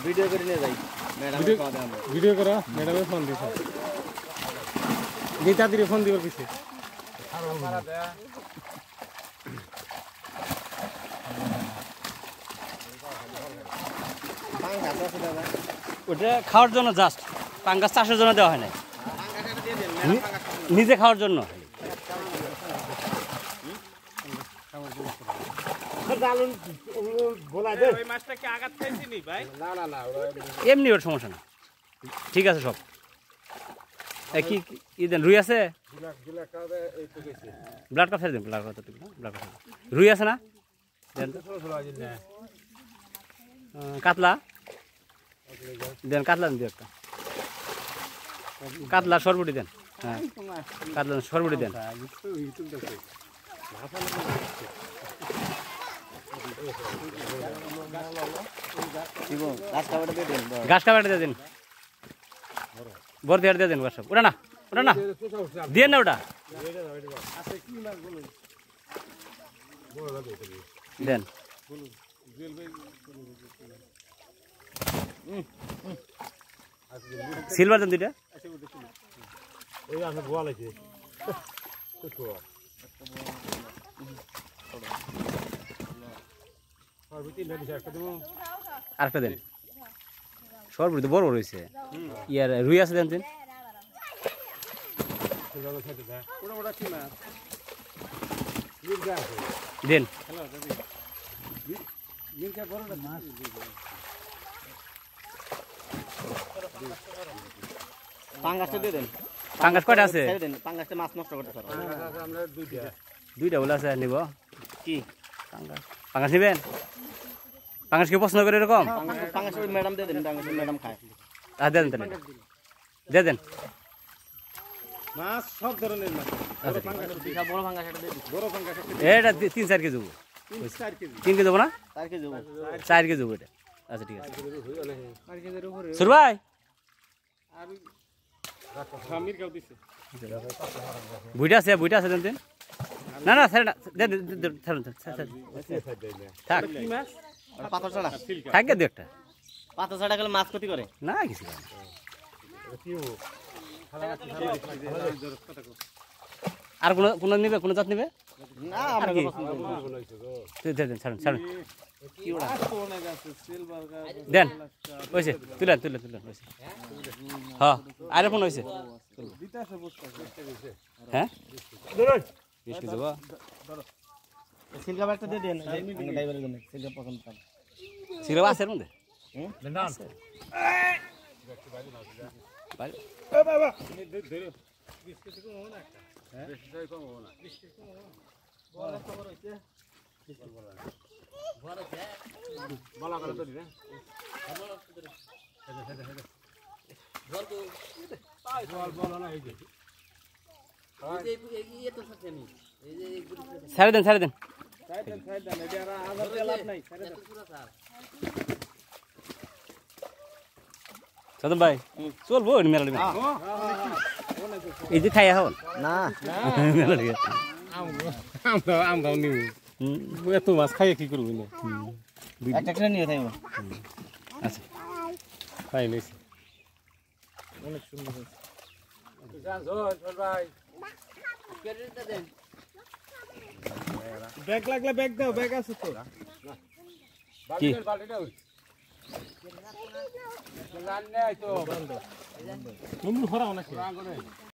video করে নিয়ে যাই ভিডিও করা ম্যাডামে ফোন দিছে গীতা দিরে ফোন দিবার পিছে ওটা খাওয়ার জন্য জাস্ট পাঙ্গাস চাষের জন্য দেওয়া হয় না নিজে খাওয়ার জন্য এমনি ওর সমস্যা না ঠিক আছে সব কি দেন রুই আছে ব্লাড কাপ দেন ব্লাড কাপ রুই আছে না কাতলা দেন কাতলা দেন একটা কাতলা সরবটি দেন হ্যাঁ কাতলা সরবটি দেন ঘাস খাবারটা দিয়ে দিন ভর্তি দিয়ে দিন সব ওটা না দিয়ে না ওটা দেন সিলভার দেন দুইটা আরেকটা দেন সরবরি তো বড় বড় হয়েছে ইয়ার রুই আছে দেন দেন পাঙ্গাসটা দিয়ে দেন পাঙ্গাস কয়টা আছে পাঙ্গাসটা মাছ নষ্ট করতে পারো দুইটা বলে আছে নিব কি পাঙ্গাস নিবেন পাঙ্গাস কি পছন্দ করে এরকম পাঙ্গাস ম্যাডাম দিয়ে দেন পাঙ্গাস ম্যাডাম খায় দেন দিয়ে দেন মাছ সব ধরনের মাছ বড় পাঙ্গাসটা দিয়ে দিন বড় পাঙ্গাসটা এটা 3-4 কেজি দেবো 3 কেজি দেবো না 4 কেজি 4 কেজি দেবো এটা আচ্ছা ঠিক আছে সুর ভাই বুইটা আছে দেন না স্যার থাক পাথর ছাড়া থাকে দু একটা পাথর ছাড়া গেলে মাছ ক্ষতি করে না কিছু আর কোন নিবে কোন জাত নিবে না আমরা দেন ছাড়ুন দেন হয়েছে তুলেন হয়েছে হ্যাঁ আরে ফোন হয়েছে হ্যাঁ 20 কেজি দেবো সিলকা ব্যাগটা দিয়ে দেন ড্রাইভারের জন্য সিলকা পছন্দ করে সিলকা আছে এর মধ্যে বাবা ছাড়ে দেন সাদম ভাই চলবো মেলা এই যে খাইয়া হন না মেলা আমরাও নিব এত মাছ খাইয়ে কি করবো না একটা করে নিয়ে থাকবো আচ্ছা খাই নিয়েছি অনেক সুন্দর ব্যাগ লাগলে ব্যাগ দাও ব্যাগ আছে তো কি হরাও নাকি